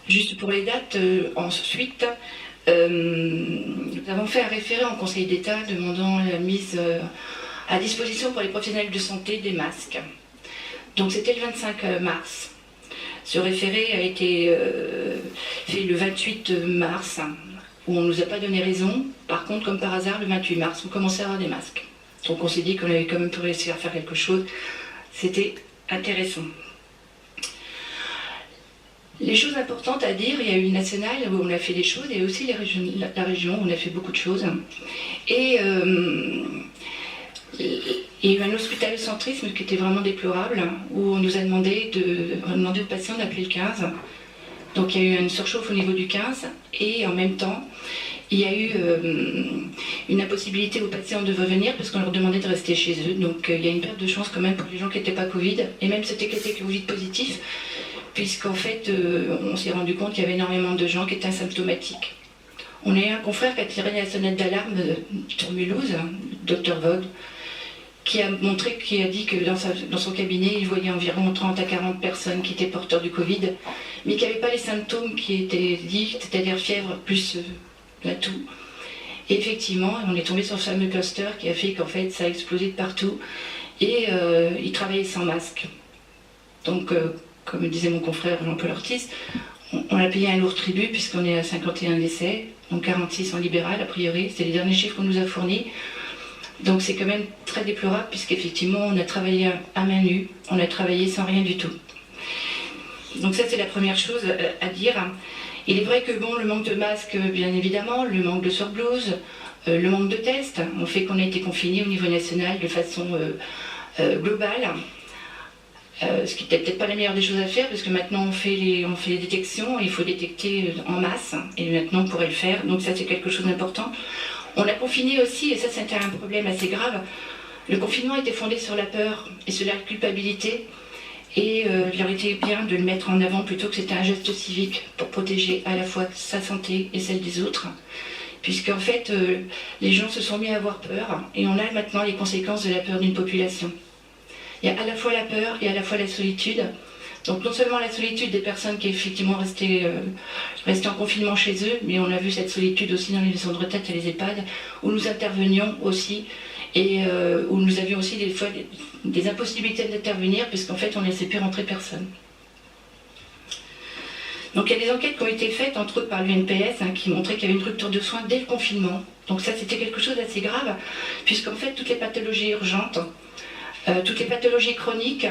Juste pour les dates, ensuite, nous avons fait un référé en Conseil d'État demandant la mise à disposition pour les professionnels de santé des masques. Donc c'était le 25 mars. Ce référé a été fait le 28 mars, où on ne nous a pas donné raison. Par contre, comme par hasard, le 28 mars, on commençait à avoir des masques. Donc on s'est dit qu'on avait quand même pu réussir à faire quelque chose. C'était intéressant. Les choses importantes à dire, il y a eu une nationale où on a fait des choses, il y a aussi la région où on a fait beaucoup de choses. Et il y a eu un hospitalo-centrisme qui était vraiment déplorable, où on nous a demandé aux patients d'appeler le 15. Donc il y a eu une surchauffe au niveau du 15, et en même temps, il y a eu une impossibilité aux patients de revenir parce qu'on leur demandait de rester chez eux. Donc il y a une perte de chance quand même pour les gens qui n'étaient pas Covid, et même ceux qui étaient Covid positifs, puisqu'en fait, on s'est rendu compte qu'il y avait énormément de gens qui étaient asymptomatiques. On a eu un confrère qui a tiré la sonnette d'alarme sur Mulhouse, Dr Vogue, qui a dit que dans son cabinet, il voyait environ 30 à 40 personnes qui étaient porteurs du Covid, mais qui n'avaient pas les symptômes qui étaient dits, c'est-à-dire fièvre plus la toux. Et effectivement, on est tombé sur ce fameux cluster qui a fait qu'en fait, ça a explosé de partout, et ils travaillaient sans masque. Donc, comme disait mon confrère Jean-Paul Ortiz, on a payé un lourd tribut puisqu'on est à 51 décès, donc 46 en libéral a priori, c'est les derniers chiffres qu'on nous a fournis. Donc c'est quand même très déplorable puisqu'effectivement on a travaillé à main nue, on a travaillé sans rien du tout. Donc ça c'est la première chose à dire. Il est vrai que bon, le manque de masques, bien évidemment, le manque de surblouses, le manque de tests, ont fait qu'on a été confinés au niveau national de façon globale. Ce qui n'était peut-être pas la meilleure des choses à faire, parce que maintenant on fait les détections, et il faut détecter en masse, et maintenant on pourrait le faire, donc ça c'est quelque chose d'important. On a confiné aussi, et ça c'était un problème assez grave, le confinement était fondé sur la peur et sur la culpabilité, et il aurait été bien de le mettre en avant plutôt que c'était un geste civique pour protéger à la fois sa santé et celle des autres, puisqu'en fait les gens se sont mis à avoir peur, et on a maintenant les conséquences de la peur d'une population. Il y a à la fois la peur et à la fois la solitude. Donc non seulement la solitude des personnes qui effectivement restaient en confinement chez eux, mais on a vu cette solitude aussi dans les maisons de retraite et les EHPAD, où nous intervenions aussi, et où nous avions aussi des fois des impossibilités d'intervenir, puisqu'en fait on ne laissait plus rentrer personne. Donc il y a des enquêtes qui ont été faites, entre autres par l'UNPS, qui montraient qu'il y avait une rupture de soins dès le confinement. Donc ça c'était quelque chose d'assez grave, puisqu'en fait toutes les pathologies urgentes, toutes les pathologies chroniques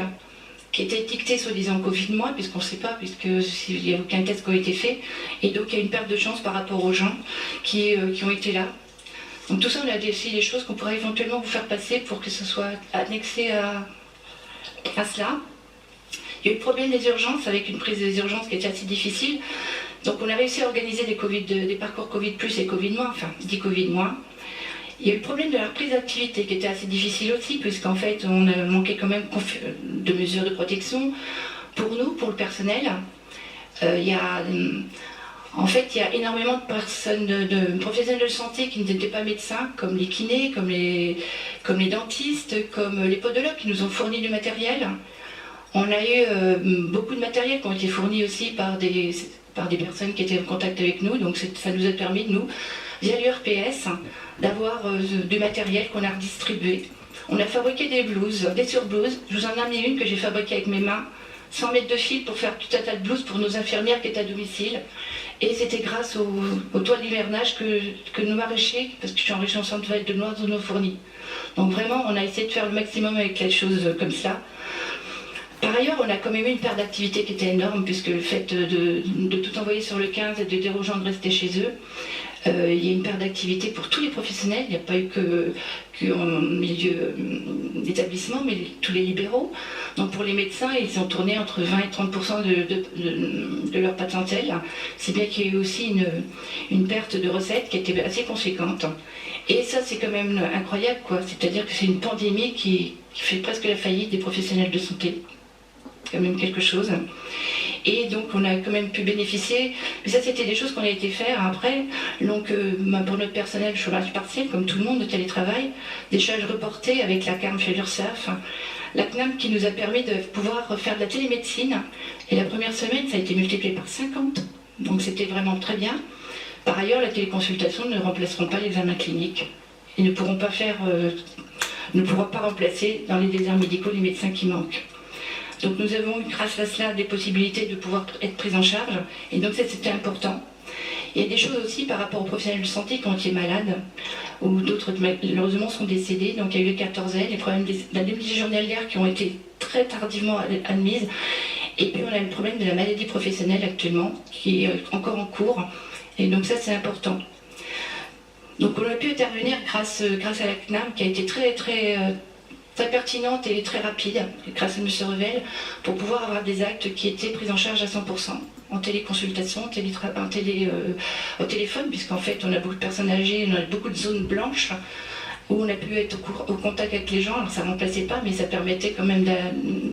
qui étaient étiquetées soi-disant Covid-, puisqu'on ne sait pas, puisqu'il n'y a aucun test qui a été fait, et donc il y a une perte de chance par rapport aux gens qui ont été là. Donc tout ça, on a aussi des choses qu'on pourrait éventuellement vous faire passer pour que ce soit annexé à cela. Il y a eu le problème des urgences, avec une prise des urgences qui était assez difficile. Donc on a réussi à organiser des parcours Covid+, et Covid-, enfin, je dis Covid-. Il y a eu le problème de la reprise d'activité qui était assez difficile aussi, puisqu'en fait on a manqué quand même de mesures de protection pour nous, pour le personnel. Il y a énormément de personnes, de professionnels de santé qui n'étaient pas médecins, comme les kinés, comme les dentistes, comme les podologues qui nous ont fourni du matériel. On a eu beaucoup de matériel qui ont été fournis aussi par des personnes qui étaient en contact avec nous, donc ça nous a permis, nous, via l'URPS, d'avoir du matériel qu'on a redistribué. On a fabriqué des blouses, des surblouses. Je vous en ai amené une que j'ai fabriquée avec mes mains, 100 mètres de fil pour faire tout un tas de blouses pour nos infirmières qui étaient à domicile. Et c'était grâce au toile d'hivernage que nos maraîchers, parce que je suis en région Centre-Val de Loire, nous ont fourni. Donc vraiment, on a essayé de faire le maximum avec les choses comme ça. Par ailleurs, on a quand même eu une perte d'activité qui était énorme, puisque le fait de tout envoyer sur le 15 et de dire aux gens de rester chez eux, il y a une perte d'activité pour tous les professionnels. Il n'y a pas eu que en milieu d'établissement, mais tous les libéraux. Donc pour les médecins, ils ont tourné entre 20 et 30% de leur patientèle. C'est bien qu'il y ait eu aussi une perte de recettes qui était assez conséquente. Et ça, c'est quand même incroyable, quoi. C'est-à-dire que c'est une pandémie qui fait presque la faillite des professionnels de santé. C'est quand même quelque chose. Et donc on a quand même pu bénéficier, mais ça c'était des choses qu'on a été faire après, donc pour notre personnel, chômage partiel, comme tout le monde, de télétravail, des charges reportées avec la CARM chez l'URSSAF, la CNAM qui nous a permis de pouvoir faire de la télémédecine, et la première semaine ça a été multiplié par 50, Donc c'était vraiment très bien. Par ailleurs, la téléconsultation ne remplaceront pas l'examen clinique et ne pourra pas remplacer dans les déserts médicaux les médecins qui manquent. Donc nous avons eu grâce à cela des possibilités de pouvoir être pris en charge et donc ça c'était important. Il y a des choses aussi par rapport aux professionnels de santé qui ont été malades ou d'autres malheureusement sont décédés. Donc il y a eu les 14L, les problèmes d'indemnité journalière qui ont été très tardivement admises. Et puis on a le problème de la maladie professionnelle actuellement qui est encore en cours. Et donc ça c'est important. Donc on a pu intervenir grâce à la CNAM qui a été très pertinente et très rapide, grâce à M. Revel, pour pouvoir avoir des actes qui étaient pris en charge à 100%, en téléconsultation, au téléphone, puisqu'en fait on a beaucoup de personnes âgées, on a beaucoup de zones blanches, où on a pu être au contact avec les gens. Alors ça ne remplaçait pas, mais ça permettait quand même